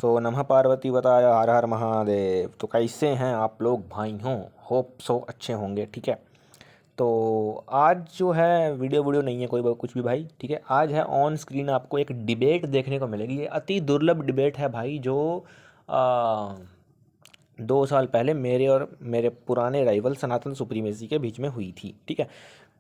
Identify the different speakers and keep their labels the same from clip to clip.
Speaker 1: नमः पार्वती बताय हर हर महादेव। तो कैसे हैं आप लोग भाई हों? होप सो अच्छे होंगे। ठीक है, तो आज जो है वीडियो नहीं है कोई कुछ भी भाई। ठीक है, आज है ऑन स्क्रीन आपको एक डिबेट देखने को मिलेगी। ये अति दुर्लभ डिबेट है भाई, जो 2 साल पहले मेरे और मेरे पुराने राइवल सनातन सुप्रीमेसी के बीच में हुई थी। ठीक है,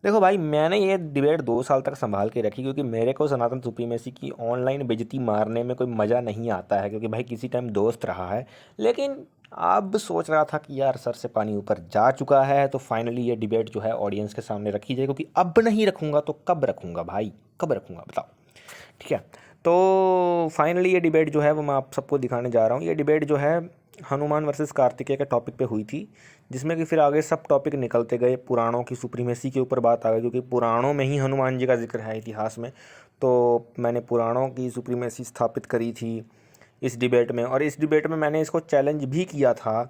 Speaker 1: देखो भाई, मैंने ये डिबेट 2 साल तक संभाल के रखी क्योंकि मेरे को सनातन सुप्रीमेसी की ऑनलाइन बेइज्जती मारने में कोई मज़ा नहीं आता है, क्योंकि भाई किसी टाइम दोस्त रहा है। लेकिन अब सोच रहा था कि यार सर से पानी ऊपर जा चुका है, तो फाइनली ये डिबेट जो है ऑडियंस के सामने रखी जाए, क्योंकि अब नहीं रखूँगा तो कब रखूँगा भाई, कब रखूँगा बताओ। ठीक है, तो फाइनली ये डिबेट जो है वो मैं आप सबको दिखाने जा रहा हूँ। ये डिबेट जो है हनुमान वर्सेस कार्तिकेय के टॉपिक पे हुई थी, जिसमें कि फिर आगे सब टॉपिक निकलते गए। पुराणों की सुप्रीमेसी के ऊपर बात आ गई, क्योंकि पुराणों में ही हनुमान जी का जिक्र है इतिहास में। तो मैंने पुराणों की सुप्रीमेसी स्थापित करी थी इस डिबेट में, और इस डिबेट में मैंने इसको चैलेंज भी किया था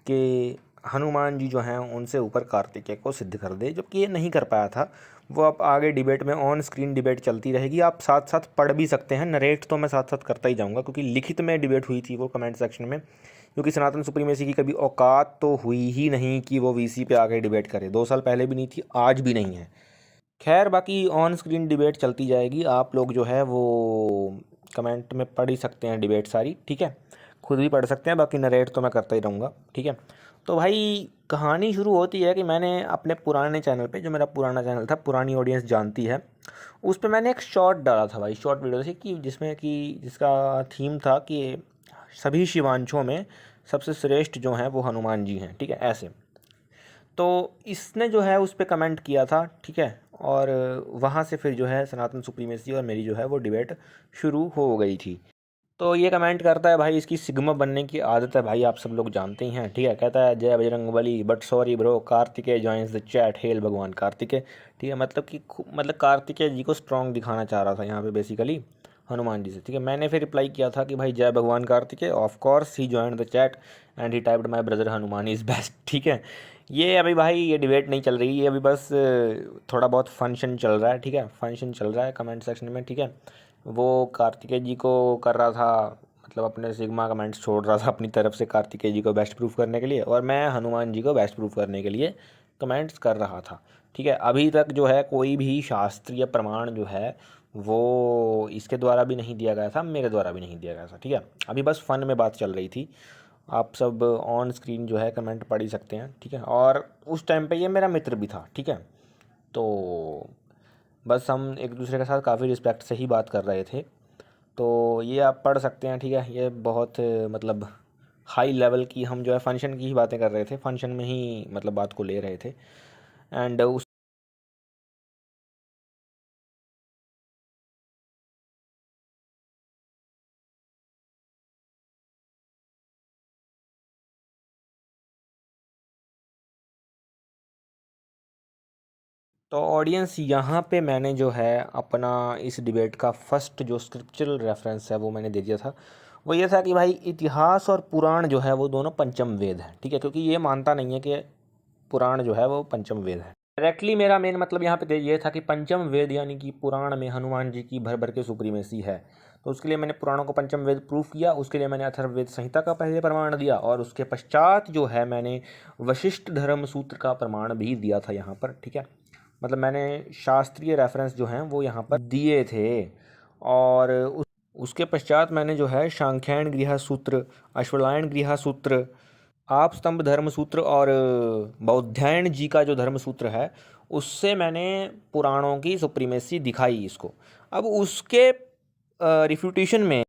Speaker 1: कि हनुमान जी जो हैं उनसे ऊपर कार्तिकेय को सिद्ध कर दे, जबकि ये नहीं कर पाया था। वो अब आगे डिबेट में ऑन स्क्रीन डिबेट चलती रहेगी, आप साथ साथ पढ़ भी सकते हैं। नरेट तो मैं साथ साथ करता ही जाऊंगा, क्योंकि लिखित में डिबेट हुई थी वो कमेंट सेक्शन में। क्योंकि सनातन सुप्रीमेसी की कभी औकात तो हुई ही नहीं कि वो वीसी पे आके डिबेट करे। 2 साल पहले भी नहीं थी, आज भी नहीं है। खैर, बाकी ऑन स्क्रीन डिबेट चलती जाएगी। आप लोग जो है वो कमेंट में पढ़ ही सकते हैं डिबेट सारी। ठीक है, खुद भी पढ़ सकते हैं, बाकी नरेट तो मैं करता ही रहूँगा। ठीक है, तो भाई कहानी शुरू होती है कि मैंने अपने पुराने चैनल पे, जो मेरा पुराना चैनल था, पुरानी ऑडियंस जानती है, उस पर मैंने एक शॉर्ट डाला था भाई, शॉर्ट वीडियो थी कि जिसका थीम था कि सभी शिवांशों में सबसे श्रेष्ठ जो हैं वो हनुमान जी हैं। ठीक है, ऐसे। तो इसने जो है उस पर कमेंट किया था। ठीक है, और वहाँ से फिर जो है सनातन सुप्रीमेसी और मेरी जो है वो डिबेट शुरू हो गई थी। तो ये कमेंट करता है भाई, इसकी सिग्मा बनने की आदत है भाई, आप सब लोग जानते ही हैं। ठीक है, कहता है जय Bajrangbali, but sorry bro, Kartikeya joins the chat, hello भगवान कार्तिकेय। ठीक है, मतलब कि मतलब कार्तिकेय जी को स्ट्रॉन्ग दिखाना चाह रहा था यहाँ पे बेसिकली हनुमान जी से। ठीक है, मैंने फिर रिप्लाई किया था कि भाई जय भगवान Kartikeya, of course he joined the chat and he typed my brother Hanuman is best. ठीक है, ये अभी भाई ये डिबेट नहीं चल रही, ये अभी बस थोड़ा बहुत फंक्शन चल रहा है। ठीक है, फंक्शन चल रहा है कमेंट सेक्शन में। ठीक है, वो कार्तिकेय जी को कर रहा था, मतलब अपने सिग्मा कमेंट्स छोड़ रहा था अपनी तरफ से कार्तिकेय जी को बेस्ट प्रूफ करने के लिए, और मैं हनुमान जी को बेस्ट प्रूफ करने के लिए कमेंट्स कर रहा था। ठीक है, अभी तक जो है कोई भी शास्त्रीय प्रमाण जो है वो इसके द्वारा भी नहीं दिया गया था, मेरे द्वारा भी नहीं दिया गया था। ठीक है, अभी बस फन में बात चल रही थी। आप सब ऑन स्क्रीन जो है कमेंट पढ़ ही सकते हैं। ठीक है, और उस टाइम पे ये मेरा मित्र भी था। ठीक है, तो बस हम एक दूसरे के साथ काफ़ी रिस्पेक्ट से ही बात कर रहे थे। तो ये आप पढ़ सकते हैं। ठीक है, ये बहुत मतलब हाई लेवल की, हम जो है फंक्शन की ही बातें कर रहे थे, फंक्शन में ही मतलब बात को ले रहे थे। एंड उस तो ऑडियंस, यहाँ पे मैंने जो है अपना इस डिबेट का फर्स्ट जो स्क्रिप्चरल रेफरेंस है वो मैंने दे दिया था। वो ये था कि भाई इतिहास और पुराण जो है वो दोनों पंचम वेद हैं। ठीक है, क्योंकि ये मानता नहीं है कि पुराण जो है वो पंचम वेद है। डायरेक्टली मेरा मेन मतलब यहाँ पे ये था कि पंचम वेद यानी कि पुराण में हनुमान जी की भर भर के सुप्रीमेसी है। तो उसके लिए मैंने पुराणों को पंचम वेद प्रूफ किया, उसके लिए मैंने अथर्ववेद संहिता का पहले प्रमाण दिया, और उसके पश्चात जो है मैंने वशिष्ठ धर्म सूत्र का प्रमाण भी दिया था यहाँ पर। ठीक है, मतलब मैंने शास्त्रीय रेफरेंस जो हैं वो यहाँ पर दिए थे। और उसके पश्चात मैंने जो है सांख्यायन गृह सूत्र, अश्वलायन गृह सूत्र, आप स्तंभ धर्म सूत्र और बौद्धायन जी का जो धर्म सूत्र है, उससे मैंने पुराणों की सुप्रीमेसी दिखाई इसको। अब उसके रिफ्यूटेशन में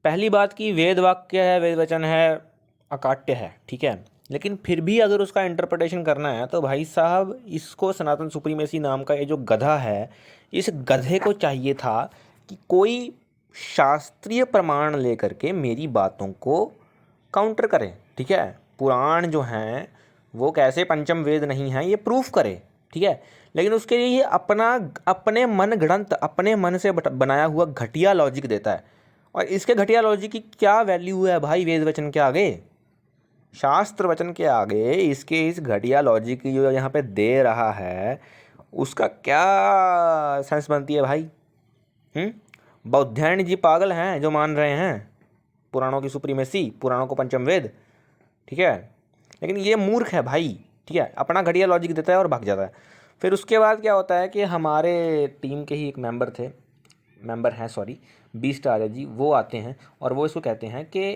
Speaker 1: पहली बात की वेद वाक्य है, वेद वचन है, अकाट्य है। ठीक है, लेकिन फिर भी अगर उसका इंटरप्रिटेशन करना है तो भाई साहब इसको सनातन सुप्रीमेसी नाम का ये जो गधा है, इस गधे को चाहिए था कि कोई शास्त्रीय प्रमाण लेकर के मेरी बातों को काउंटर करे। ठीक है, पुराण जो हैं वो कैसे पंचम वेद नहीं हैं ये प्रूफ करे। ठीक है, लेकिन उसके लिए ये अपने मन गढ़ंत, अपने मन से बनाया हुआ घटिया लॉजिक देता है। और इसके घटिया लॉजिक की क्या वैल्यू है भाई वेद वचन के आगे, शास्त्र वचन के आगे? इसके इस घटिया लॉजिक की जो यहाँ पे दे रहा है उसका क्या सेंस बनती है भाई? बौद्धायन जी पागल हैं जो मान रहे हैं? पुराणों की सुप्रीमेसी, पुराणों को पंचम वेद, ठीक है। लेकिन ये मूर्ख है भाई, ठीक है, अपना घटिया लॉजिक देता है और भाग जाता है। फिर उसके बाद क्या होता है कि हमारे टीम के ही एक मेंबर हैं सॉरी, B-Star जी, वो आते हैं और वो इसको कहते हैं कि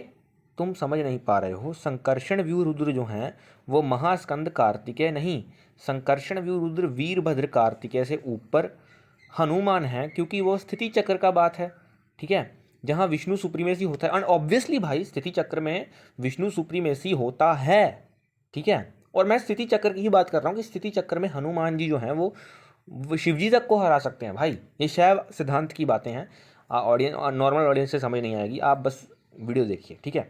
Speaker 1: तुम समझ नहीं पा रहे हो, संकर्षण व्यू रुद्र जो हैं वो महास्कंद कार्तिकेय नहीं, संकर्षण व्यू रुद्र वीरभद्र कार्तिकेय से ऊपर हनुमान है, क्योंकि वो स्थिति चक्र का बात है, ठीक है, जहाँ विष्णु सुप्रीमेसी होता है। एंड ऑब्वियसली भाई स्थिति चक्र में विष्णु सुप्रीमेसी होता है, ठीक है। और मैं स्थिति चक्र की ही बात कर रहा हूँ कि स्थिति चक्र में हनुमान जी जो हैं वो शिवजी तक को हरा सकते हैं भाई। ये शैव सिद्धांत की बातें हैं, ऑडियंस नॉर्मल ऑडियंस से समझ नहीं आएगी, आप बस वीडियो देखिए, ठीक है।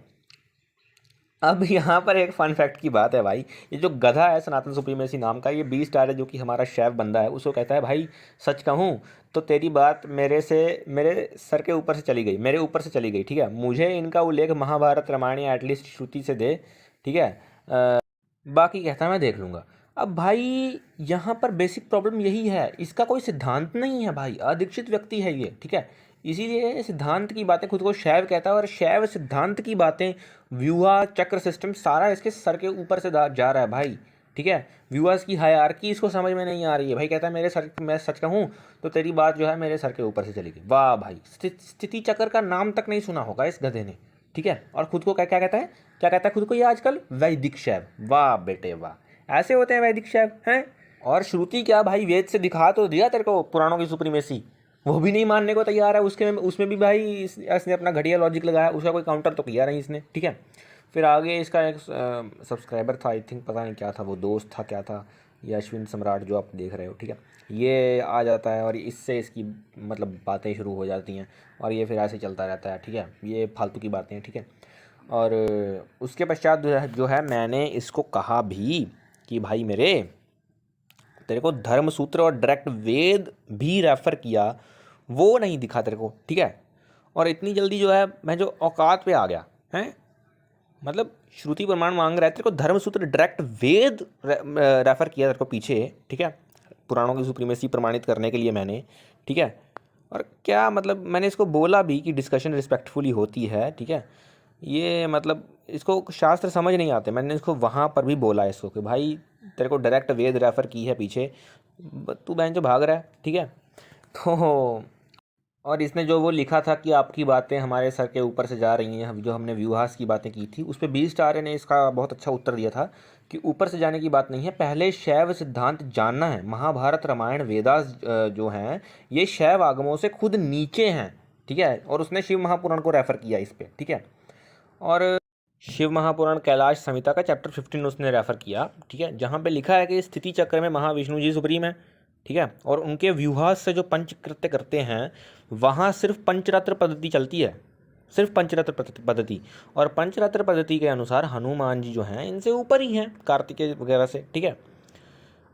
Speaker 1: अब यहाँ पर एक फन फैक्ट की बात है भाई, ये जो गधा है सनातन सुप्रीमेसी नाम का, ये B-Star है जो कि हमारा शेफ बंदा है, उसको कहता है भाई सच कहूँ तो तेरी बात मेरे सर के ऊपर से चली गई, मेरे ऊपर से चली गई, ठीक है। मुझे इनका उल्लेख महाभारत रामायण या एटलीस्ट श्रुति से दे, ठीक है, बाकी कहता है मैं देख लूँगा। अब भाई यहाँ पर बेसिक प्रॉब्लम यही है, इसका कोई सिद्धांत नहीं है भाई, अदीक्षित व्यक्ति है ये, ठीक है। इसीलिए सिद्धांत की बातें खुद को शैव कहता है, और शैव सिद्धांत की बातें व्यूहा चक्र सिस्टम सारा इसके सर के ऊपर से जा रहा है भाई, ठीक है। व्यूअर्स की हायरार्की इसको समझ में नहीं आ रही है भाई, कहता है मैं सच कहूँ तो तेरी बात जो है मेरे सर के ऊपर से चलेगी। वाह भाई, स्थिति चक्र का नाम तक नहीं सुना होगा इस गधे ने, ठीक है। और खुद को क्या क्या कहता है खुद को ये आजकल, वैदिक शैव। वाह बेटे वाह, ऐसे होते हैं वैदिक शैव हैं। और श्रुति क्या भाई, वेद से दिखा तो दिया तेरे को पुराणों की सुप्रीमेसी, वो भी नहीं मानने को तैयार है। उसमें भी भाई इसने अपना घटिया लॉजिक लगाया, उसका कोई काउंटर तो किया नहीं इसने, ठीक है। फिर आगे इसका एक सब्सक्राइबर था, आई थिंक, पता नहीं क्या था वो, दोस्त था क्या था, ये अश्विन सम्राट जो आप देख रहे हो, ठीक है। ये आ जाता है और इससे इसकी मतलब बातें शुरू हो जाती हैं और ये फिर ऐसे चलता रहता है, ठीक है। ये फालतू की बातें हैं, ठीक है। और उसके पश्चात जो है मैंने इसको कहा भी कि भाई मेरे, तेरे को धर्मसूत्र और डायरेक्ट वेद भी रेफ़र किया, वो नहीं दिखा तेरे को, ठीक है। और इतनी जल्दी जो है मैं जो औकात पे आ गया हैं, मतलब श्रुति प्रमाण मांग रहा है, तेरे को धर्मसूत्र डायरेक्ट वेद रेफ़र किया तेरे को पीछे, ठीक है, पुराणों की सुप्रीमेसी प्रमाणित करने के लिए मैंने, ठीक है। और क्या मतलब मैंने इसको बोला भी कि डिस्कशन रिस्पेक्टफुली होती है, ठीक है। ये मतलब इसको शास्त्र समझ नहीं आते, मैंने इसको वहाँ पर भी बोला है इसको कि भाई तेरे को डायरेक्ट वेद रेफ़र की है पीछे, तू बहन जो भाग रहा है, ठीक है। तो और इसने जो वो लिखा था कि आपकी बातें हमारे सर के ऊपर से जा रही हैं, जो हमने व्यूहास की बातें की थी, उस पर B-Star ने इसका बहुत अच्छा उत्तर दिया था कि ऊपर से जाने की बात नहीं है, पहले शैव सिद्धांत जानना है। महाभारत रामायण वेदास जो हैं ये शैव आगमों से खुद नीचे हैं, ठीक है। और उसने शिव महापुराण को रेफ़र किया इस पर, ठीक है। और शिव महापुराण कैलाश संहिता का चैप्टर 15 उसने रेफ़र किया, ठीक है, जहाँ पे लिखा है कि स्थिति चक्र में महाविष्णु जी सुप्रीम है, ठीक है। और उनके व्यूहास से जो पंचकृत्य करते हैं वहाँ सिर्फ पंचरात्र पद्धति चलती है, सिर्फ पंचरात्र पद्धति, और पंचरात्र पद्धति के अनुसार हनुमान जी जो हैं इनसे ऊपर ही हैं कार्तिकेय वगैरह से, ठीक है।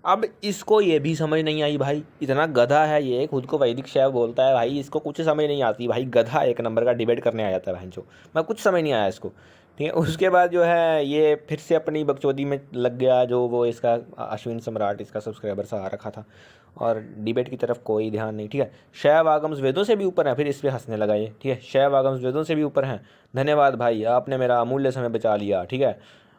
Speaker 1: अब इसको ये भी समझ नहीं आई भाई, इतना गधा है ये, खुद को वैदिक शैव बोलता है भाई, इसको कुछ समझ नहीं आती भाई, गधा एक नंबर का डिबेट करने आ जाता है भाई जो, मैं कुछ समझ नहीं आया इसको, ठीक है। उसके बाद जो है ये फिर से अपनी बकचोदी में लग गया, जो वो इसका अश्विन सम्राट इसका सब्सक्राइबर सा आ रखा था, और डिबेट की तरफ कोई ध्यान नहीं, ठीक है। शैव आगम्स वेदों से भी ऊपर है, फिर इस पर हंसने लगा ये, ठीक है। शैव आगम्स वेदों से भी ऊपर हैं, धन्यवाद भाई, आपने मेरा अमूल्य समय बचा लिया, ठीक है,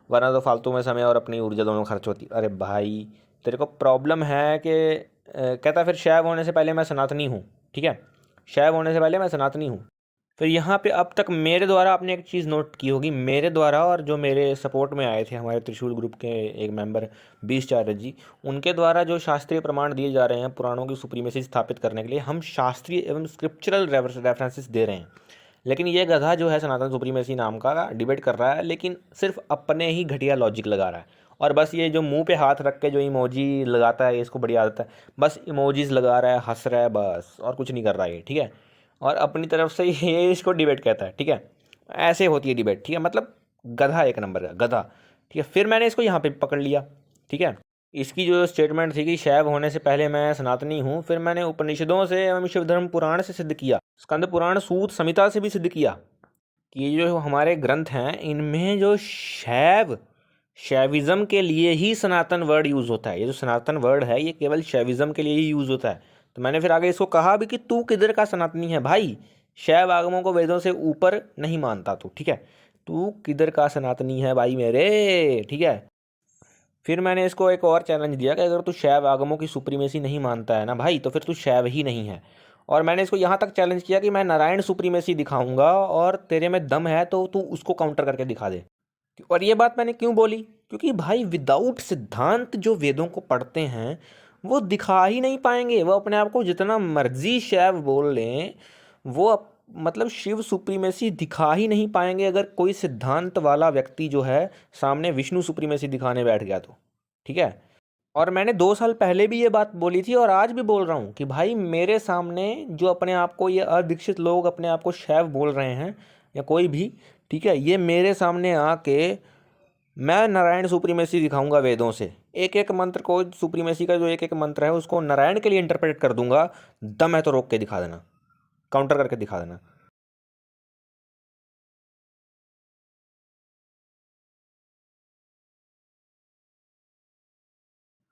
Speaker 1: वरना तो फालतू में समय और अपनी ऊर्जा दोनों खर्च होती। अरे भाई तेरे को प्रॉब्लम है कि कहता फिर शैव होने से पहले मैं सनातनी हूँ, ठीक है, शैव होने से पहले मैं सनातनी हूँ। फिर यहाँ पे अब तक मेरे द्वारा आपने एक चीज़ नोट की होगी, मेरे द्वारा और जो मेरे सपोर्ट में आए थे हमारे त्रिशूल ग्रुप के एक मेंबर B-Star जी, उनके द्वारा जो शास्त्रीय प्रमाण दिए जा रहे हैं पुराणों की सुप्रीमेसी स्थापित करने के लिए, हम शास्त्रीय एवं स्क्रिप्चरल रेफरेंसेस दे रहे हैं। लेकिन ये गधा जो है सनातन सुप्रीमेसी नाम का डिबेट कर रहा है, लेकिन सिर्फ अपने ही घटिया लॉजिक लगा रहा है, और बस ये जो मुंह पे हाथ रख के जो इमोजी लगाता है, इसको बड़ी आदत है, बस इमोजीज लगा रहा है, हंस रहा है बस, और कुछ नहीं कर रहा है, ठीक है। और अपनी तरफ से ये इसको डिबेट कहता है, ठीक है। ऐसे होती है डिबेट, ठीक है, मतलब गधा एक नंबर का गधा, ठीक है। फिर मैंने इसको यहाँ पे पकड़ लिया, ठीक है। इसकी जो स्टेटमेंट थी कि शैव होने से पहले मैं सनातनी हूँ, फिर मैंने उपनिषदों से एवं शिव धर्म पुराण से सिद्ध किया, स्कंद पुराण सूत संहिता से भी सिद्ध किया कि ये जो हमारे ग्रंथ हैं इनमें जो शैविज़्म के लिए ही सनातन वर्ड यूज़ होता है, ये जो सनातन वर्ड है ये केवल शैविज़्म के लिए ही यूज़ होता है। तो मैंने फिर आगे इसको कहा भी कि तू किधर का सनातनी है भाई, शैव आगमों को वेदों से ऊपर नहीं मानता तू, ठीक है। तू किधर का सनातनी है भाई मेरे, ठीक है। फिर मैंने इसको एक और चैलेंज दिया कि अगर तू शैव आगमों की सुप्रीमेसी नहीं मानता है ना भाई, तो फिर तू शैव ही नहीं है। और मैंने इसको यहाँ तक चैलेंज किया कि मैं नारायण सुप्रीमेसी दिखाऊंगा और तेरे में दम है तो तू उसको काउंटर करके दिखा दे। और ये बात मैंने क्यों बोली, क्योंकि भाई विदाउट सिद्धांत जो वेदों को पढ़ते हैं वो दिखा ही नहीं पाएंगे। वो अपने आप को जितना मर्जी शैव बोल लें, वो मतलब शिव सुप्रीमेसी दिखा ही नहीं पाएंगे अगर कोई सिद्धांत वाला व्यक्ति जो है सामने विष्णु सुप्रीमेसी दिखाने बैठ गया तो, ठीक है। और मैंने 2 साल पहले भी ये बात बोली थी और आज भी बोल रहा हूँ कि भाई मेरे सामने जो अपने आप को ये अदीक्षित लोग अपने आप को शैव बोल रहे हैं या कोई भी, ठीक है, ये मेरे सामने आके मैं नारायण सुप्रीमेसी दिखाऊंगा वेदों से। एक एक मंत्र को, सुप्रीमेसी का जो एक एक मंत्र है उसको नारायण के लिए इंटरप्रेट कर दूंगा। दम है तो रोक के दिखा देना, काउंटर करके दिखा देना।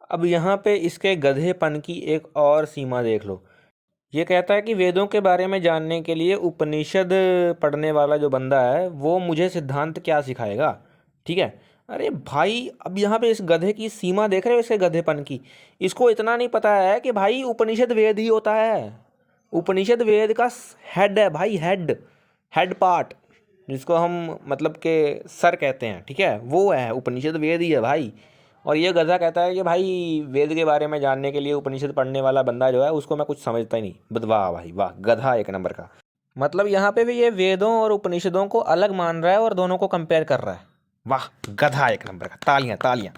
Speaker 1: अब यहाँ पे इसके गधेपन की एक और सीमा देख लो। ये कहता है कि वेदों के बारे में जानने के लिए उपनिषद पढ़ने वाला जो बंदा है वो मुझे सिद्धांत क्या सिखाएगा, ठीक है। अरे भाई अब यहाँ पे इस गधे की सीमा देख रहे हो, इसके गधेपन की। इसको इतना नहीं पता है कि भाई उपनिषद वेद ही होता है। उपनिषद वेद का हेड है भाई, हेड, हेड पार्ट, जिसको हम मतलब के सर कहते हैं, ठीक है, वो है उपनिषद वेद ही है भाई। और ये गधा कहता है कि भाई वेद के बारे में जानने के लिए उपनिषद पढ़ने वाला बंदा जो है उसको मैं कुछ समझता ही नहीं। वाह भाई वाह, गधा एक नंबर का। मतलब यहाँ पे भी ये वेदों और उपनिषदों को अलग मान रहा है और दोनों को कंपेयर कर रहा है। वाह, गधा एक नंबर का, तालियां तालियां।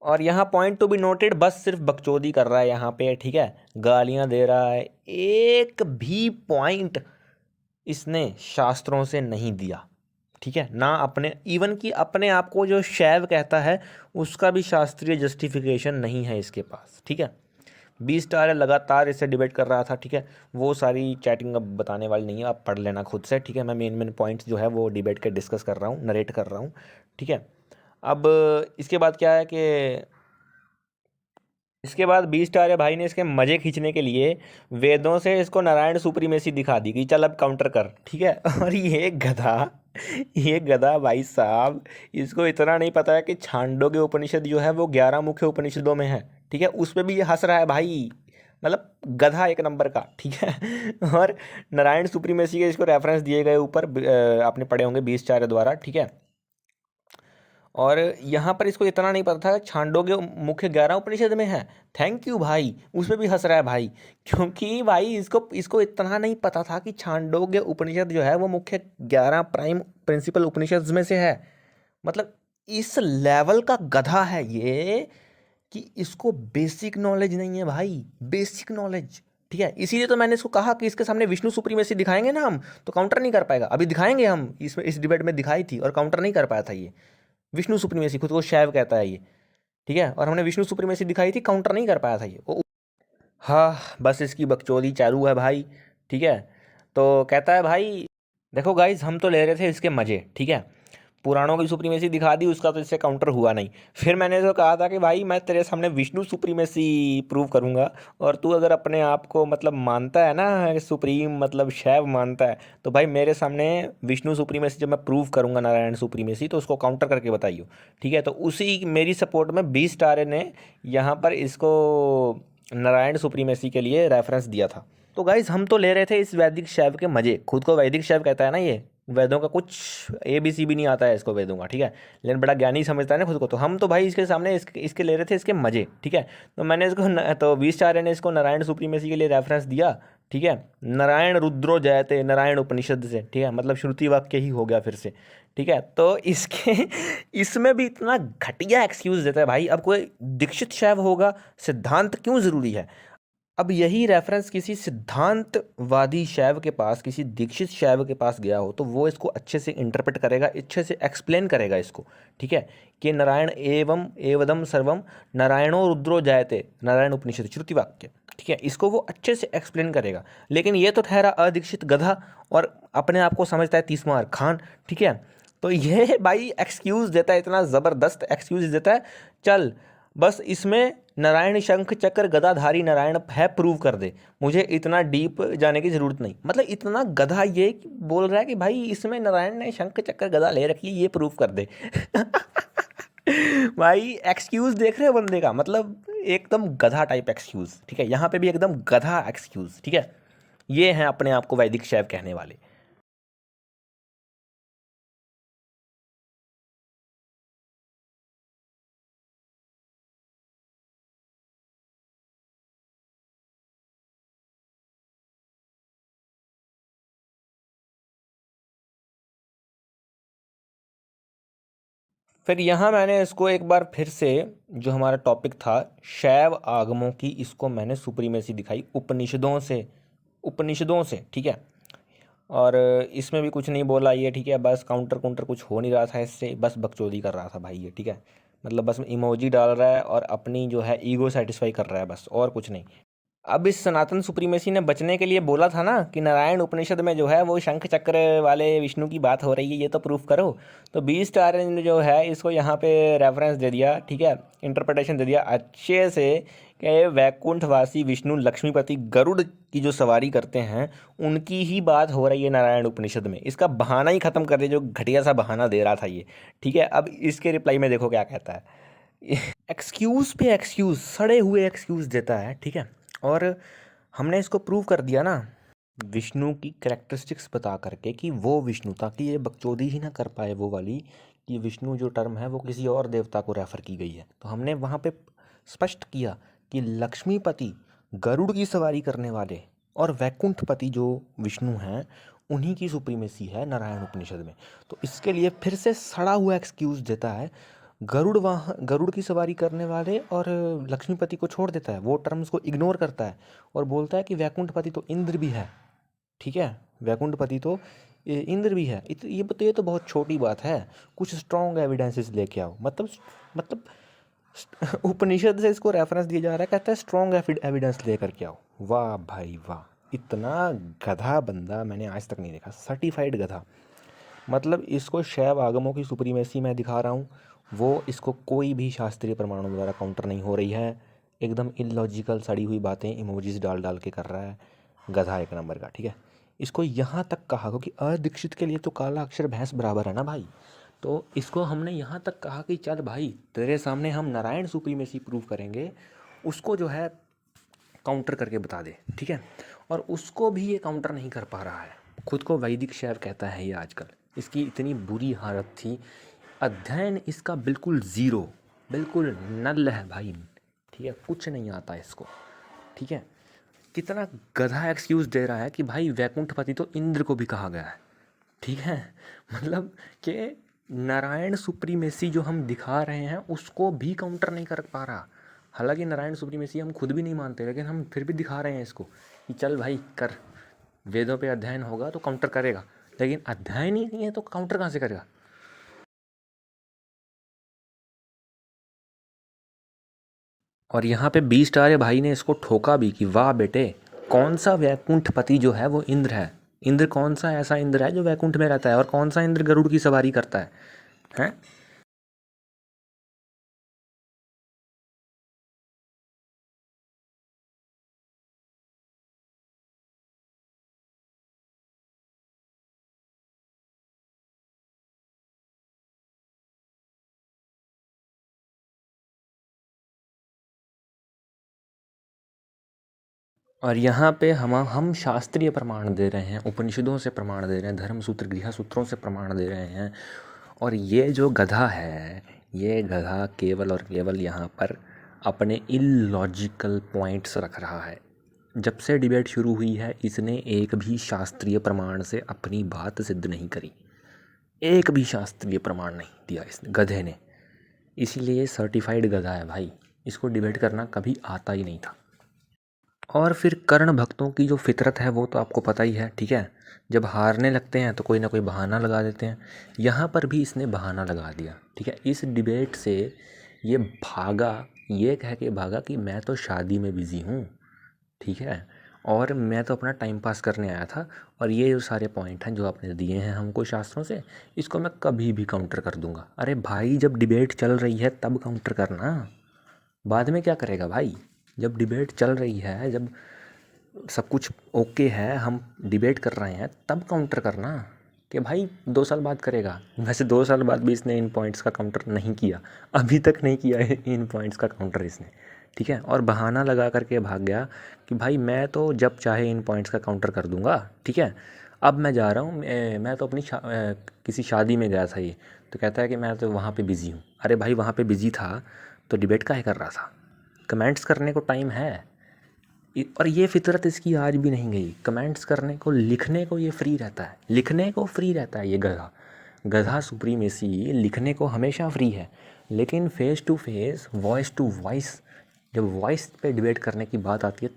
Speaker 1: और यहाँ पॉइंट टू बी नोटेड, बस सिर्फ बकचोदी कर रहा है यहाँ पे, ठीक है, गालियाँ दे रहा है। एक भी पॉइंट इसने शास्त्रों से नहीं दिया, ठीक है ना। अपने इवन कि अपने आप को जो शैव कहता है उसका भी शास्त्रीय जस्टिफिकेशन नहीं है इसके पास, ठीक है। 20 टायर लगातार इससे डिबेट कर रहा था, ठीक है। वो सारी चैटिंग अब बताने वाली नहीं है, आप पढ़ लेना खुद से, ठीक है। मैं मेन मेन पॉइंट्स जो है वो डिबेट के डिस्कस कर रहा हूँ, नरेट कर रहा हूँ, ठीक है। अब इसके बाद क्या है कि इसके बाद 20 टायर भाई ने इसके मज़े खींचने के लिए वेदों से इसको नारायण सुप्रीमेसी दिखा दी कि चल अब काउंटर कर, ठीक है। और ये गधा भाई साहब, इसको इतना नहीं पता है कि छांदोग्य उपनिषद जो है वो 11 मुख्य उपनिषदों में है, ठीक है। उस पर भी ये हंस रहा है भाई, मतलब गधा एक नंबर का, ठीक है। और नारायण सुप्रीमेसी के इसको रेफरेंस दिए गए ऊपर, आपने पढ़े होंगे 20 टायर द्वारा, ठीक है। और यहाँ पर इसको इतना नहीं पता था छांदोग्य मुख्य 11 उपनिषद में है। थैंक यू भाई, उसमें भी हंस रहा है भाई, क्योंकि भाई इसको इसको इतना नहीं पता था कि छांदोग्य उपनिषद जो है वो मुख्य 11 प्राइम प्रिंसिपल उपनिषद में से है। मतलब इस लेवल का गधा है ये कि इसको बेसिक नॉलेज नहीं है भाई, बेसिक नॉलेज, ठीक है। इसीलिए तो मैंने इसको कहा कि इसके सामने विष्णु सुप्रीमेसी दिखाएंगे ना हम तो काउंटर नहीं कर पाएगा। अभी दिखाएंगे हम, इसमें इस डिबेट में दिखाई थी और काउंटर नहीं कर पाया था ये। विष्णु सुप्रीमेसी खुद को शैव कहता है ये, ठीक है। और हमने विष्णु सुप्रीमेसी दिखाई थी, काउंटर नहीं कर पाया था ये। हाँ, बस इसकी बकचोदी चालू है भाई, ठीक है। तो कहता है भाई देखो गाइज, हम तो ले रहे थे इसके मज़े, ठीक है। पुराणों की सुप्रीमेसी दिखा दी, उसका तो इससे काउंटर हुआ नहीं। फिर मैंने तो कहा था कि भाई मैं तेरे सामने विष्णु सुप्रीमेसी प्रूव करूंगा, और तू अगर अपने आप को मतलब मानता है ना सुप्रीम, मतलब शैव मानता है, तो भाई मेरे सामने विष्णु सुप्रीमेसी जब मैं प्रूव करूंगा नारायण सुप्रीमेसी, तो उसको काउंटर करके बताइयो, ठीक है। तो उसी मेरी सपोर्ट में 20 टारे ने यहाँ पर इसको नारायण सुप्रीमेसी के लिए रेफरेंस दिया था। तो गाइज हम तो ले रहे थे इस वैदिक शैव के मज़े। खुद को वैदिक शैव कहता है ना ये, वेदों का कुछ ABC भी नहीं आता है इसको वेदों का, ठीक है। लेकिन बड़ा ज्ञानी समझता है ना खुद को। तो हम तो भाई इसके सामने इसके ले रहे थे इसके मज़े, ठीक है। तो मैंने इसको तो 20 टारे ने इसको नारायण सुप्रीमेसी के लिए रेफरेंस दिया, ठीक है। नारायण रुद्रो जयते, नारायण उपनिषद से, ठीक है, मतलब श्रुति वाक्य ही हो गया फिर से, ठीक है। तो इसके इसमें भी इतना घटिया एक्सक्यूज़ देता है भाई। अब कोई दीक्षित शैव होगा, सिद्धांत क्यों ज़रूरी है। अब यही रेफरेंस किसी सिद्धांतवादी शैव के पास, किसी दीक्षित शैव के पास गया हो तो वो इसको अच्छे से इंटरप्रेट करेगा, अच्छे से एक्सप्लेन करेगा इसको, ठीक है। कि नारायण एवं एवदम सर्वम नारायणो रुद्रो जायते, नारायण उपनिषद श्रुति वाक्य, ठीक है, इसको वो अच्छे से एक्सप्लेन करेगा। लेकिन ये तो ठहरा अदीक्षित गधा और अपने आप को समझता है 30 मार खान, ठीक है। तो ये भाई एक्सक्यूज़ देता है, इतना ज़बरदस्त एक्सक्यूज़ देता है। चल बस इसमें नारायण शंख चक्र गदाधारी नारायण है, प्रूव कर दे। मुझे इतना डीप जाने की ज़रूरत नहीं, मतलब इतना गधा ये बोल रहा है कि भाई इसमें नारायण ने शंख चक्र गदा ले रखी है, ये प्रूव कर दे। भाई एक्सक्यूज़ देख रहे हो बंदे का, मतलब एकदम गधा टाइप एक्सक्यूज़, ठीक है। यहाँ पे भी एकदम गधा एक्सक्यूज़, ठीक है। ये हैं अपने आप को वैदिक शैव कहने वाले। फिर यहाँ मैंने इसको एक बार फिर से, जो हमारा टॉपिक था शैव आगमों की, इसको मैंने सुप्रीमेसी दिखाई उपनिषदों से, उपनिषदों से, ठीक है। और इसमें भी कुछ नहीं बोला ये, ठीक है। बस काउंटर काउंटर कुछ हो नहीं रहा था इससे, बस बकचोदी कर रहा था भाई ये, ठीक है। मतलब बस इमोजी डाल रहा है और अपनी जो है ईगो सेटिस्फाई कर रहा है, बस और कुछ नहीं। अब इस सनातन सुप्रीमेसी ने बचने के लिए बोला था ना कि नारायण उपनिषद में जो है वो शंख चक्र वाले विष्णु की बात हो रही है, ये तो प्रूफ करो। तो 20 स्टार ने जो है इसको यहाँ पे रेफरेंस दे दिया, ठीक है, इंटरप्रिटेशन दे दिया अच्छे से, कि वैकुंठवासी विष्णु लक्ष्मीपति गरुड़ की जो सवारी करते हैं उनकी ही बात हो रही है नारायण उपनिषद में। इसका बहाना ही ख़त्म कर दिया, जो घटिया सा बहाना दे रहा था ये, ठीक है। अब इसके रिप्लाई में देखो क्या कहता है। एक्सक्यूज़ पे एक्सक्यूज़, सड़े हुए एक्सक्यूज़ देता है, ठीक है। और हमने इसको प्रूव कर दिया ना विष्णु की कैरेक्टरिस्टिक्स बता करके कि वो विष्णु, ताकि ये बकचोदी ही ना कर पाए वो वाली कि विष्णु जो टर्म है वो किसी और देवता को रेफ़र की गई है। तो हमने वहाँ पे स्पष्ट किया कि लक्ष्मीपति गरुड़ की सवारी करने वाले और वैकुंठपति जो विष्णु हैं उन्हीं की सुप्रीमेसी है नारायण उपनिषद में। तो इसके लिए फिर से सड़ा हुआ एक्सक्यूज़ देता है। गरुड़ वहाँ गरुड़ की सवारी करने वाले और लक्ष्मीपति को छोड़ देता है, वो टर्म्स को इग्नोर करता है और बोलता है कि वैकुंठपति तो इंद्र भी है, ठीक है। वैकुंठपति तो इंद्र भी है। ये तो बहुत छोटी बात है, कुछ स्ट्रॉन्ग एविडेंसेस लेके आओ। मतलब उपनिषद से इसको रेफरेंस दिया जा रहा है, कहता है स्ट्रॉन्ग एविडेंस लेकर के आओ। वाह भाई वाह, इतना गधा बंदा मैंने आज तक नहीं देखा, सर्टिफाइड गधा। मतलब इसको शैव आगमों की सुप्रीमेसी मैं दिखा रहा हूँ, वो इसको कोई भी शास्त्रीय प्रमाणों द्वारा काउंटर नहीं हो रही है। एकदम इलॉजिकल सड़ी हुई बातें इमोजीज डाल डाल के कर रहा है, गधा एक नंबर का, ठीक है। इसको यहाँ तक कहा, क्योंकि अदीक्षित के लिए तो काला अक्षर भैंस बराबर है ना भाई। तो इसको हमने यहाँ तक कहा कि चल भाई तेरे सामने हम नारायण सुप्रीमेसी प्रूव करेंगे, उसको जो है काउंटर करके बता दे, ठीक है। और उसको भी ये काउंटर नहीं कर पा रहा है, खुद को वैदिक शैव कहता है ये आजकल। इसकी इतनी बुरी हालत थी, अध्ययन इसका बिल्कुल ज़ीरो, बिल्कुल नल है भाई, ठीक है, कुछ नहीं आता इसको, ठीक है। कितना गधा एक्सक्यूज़ दे रहा है कि भाई वैकुंठपति तो इंद्र को भी कहा गया है, ठीक है। मतलब कि नारायण सुप्रीमेसी जो हम दिखा रहे हैं उसको भी काउंटर नहीं कर पा रहा। हालांकि नारायण सुप्रीमेसी हम खुद भी नहीं मानते, लेकिन हम फिर भी दिखा रहे हैं इसको कि चल भाई कर, वेदों पे अध्ययन होगा तो काउंटर करेगा। लेकिन अध्ययन ही नहीं है तो काउंटर कहाँ से करेगा। और यहाँ पे 20 स्टार भाई ने इसको ठोका भी कि वाह बेटे, कौन सा वैकुंठपति जो है वो इंद्र है। इंद्र कौन सा ऐसा इंद्र है जो वैकुंठ में रहता है, और कौन सा इंद्र गरुड़ की सवारी करता है, हैं। और यहाँ पे हम शास्त्रीय प्रमाण दे रहे हैं, उपनिषदों से प्रमाण दे रहे हैं, धर्म सूत्र गृह सूत्रों से प्रमाण दे रहे हैं। और ये जो गधा है, ये गधा केवल और केवल यहाँ पर अपने इलॉजिकल पॉइंट्स रख रहा है। जब से डिबेट शुरू हुई है इसने एक भी शास्त्रीय प्रमाण से अपनी बात सिद्ध नहीं करी, एक भी शास्त्रीय प्रमाण नहीं दिया इसने, गधे ने। इसीलिए सर्टिफाइड गधा है भाई, इसको डिबेट करना कभी आता ही नहीं था। और फिर कर्ण भक्तों की जो फितरत है वो तो आपको पता ही है, ठीक है। जब हारने लगते हैं तो कोई ना कोई बहाना लगा देते हैं। यहाँ पर भी इसने बहाना लगा दिया, ठीक है। इस डिबेट से ये भागा, ये कह के भागा कि मैं तो शादी में बिज़ी हूँ, ठीक है, और मैं तो अपना टाइम पास करने आया था, और ये जो सारे पॉइंट हैं जो आपने दिए हैं हमको शास्त्रों से, इसको मैं कभी भी काउंटर कर दूंगा। अरे भाई जब डिबेट चल रही है तब काउंटर करना, बाद में क्या करेगा भाई? जब डिबेट चल रही है, जब सब कुछ ओके है, हम डिबेट कर रहे हैं, तब काउंटर करना कि भाई 2 साल बाद करेगा। वैसे 2 साल बाद भी इसने इन पॉइंट्स का काउंटर नहीं किया, अभी तक नहीं किया है इन पॉइंट्स का काउंटर इसने, ठीक है। और बहाना लगा करके भाग गया कि भाई मैं तो जब चाहे इन पॉइंट्स का काउंटर कर दूंगा, ठीक है। अब मैं जा रहा हूँ, मैं तो अपनी किसी शादी में गया था ये, तो कहता है कि मैं तो वहाँ पे बिज़ी हूँ। अरे भाई वहाँ पे बिज़ी था तो डिबेट काहे कर रहा था? कमेंट्स करने को टाइम है। और ये फितरत इसकी आज भी नहीं गई, कमेंट्स करने को, लिखने को ये फ्री रहता है, लिखने को फ्री रहता है ये गधा। गधा सुप्रीमेसी लिखने को हमेशा फ्री है, लेकिन face to face, voice to voice, जब वॉइस पे डिबेट करने की बात आती है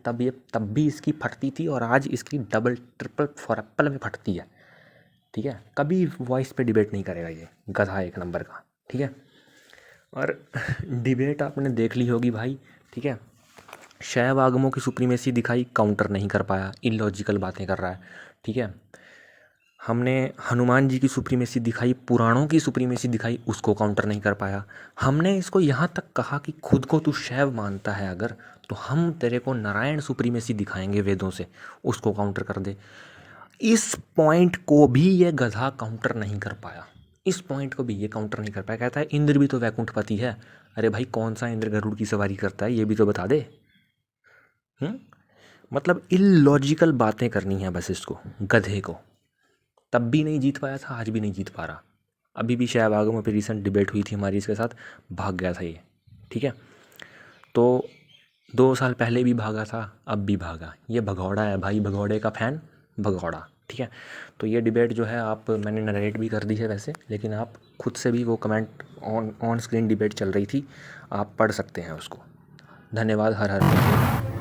Speaker 1: तब भी इसकी फटती थी, और आज इसकी डबल ट्रिपल फॉरप्पल में फटती है, ठीक है। कभी वॉइस पे डिबेट नहीं करेगा ये गधा एक नंबर का, ठीक है। और डिबेट आपने देख ली होगी भाई, ठीक है। शैव आगमों की सुप्रीमेसी दिखाई, काउंटर नहीं कर पाया, इलॉजिकल बातें कर रहा है, ठीक है। हमने हनुमान जी की सुप्रीमेसी दिखाई, पुराणों की सुप्रीमेसी दिखाई, उसको काउंटर नहीं कर पाया। हमने इसको यहाँ तक कहा कि खुद को तू शैव मानता है अगर, तो हम तेरे को नारायण सुप्रीमेसी दिखाएंगे वेदों से, उसको काउंटर कर दे। इस पॉइंट को भी ये गधा काउंटर नहीं कर पाया, इस पॉइंट को भी ये काउंटर नहीं कर पाया। कहता है इंद्र भी तो वैकुंठपति है। अरे भाई कौन सा इंद्र गरुड़ की सवारी करता है, ये भी तो बता दे। मतलब इलॉजिकल बातें करनी है बस इसको, गधे को। तब भी नहीं जीत पाया था, आज भी नहीं जीत पा रहा। अभी भी शायद आगम पे रिसेंट डिबेट हुई थी हमारी इसके साथ, भाग गया था ये, ठीक है। तो 2 साल पहले भी भागा था, अब भी भागा। ये भगौड़ा है भाई, भगौड़े का फैन भगौड़ा, ठीक है। तो ये डिबेट जो है आप, मैंने नरेट भी कर दी है वैसे, लेकिन आप खुद से भी वो कमेंट, ऑन स्क्रीन डिबेट चल रही थी, आप पढ़ सकते हैं उसको। धन्यवाद। हर हर महादेव।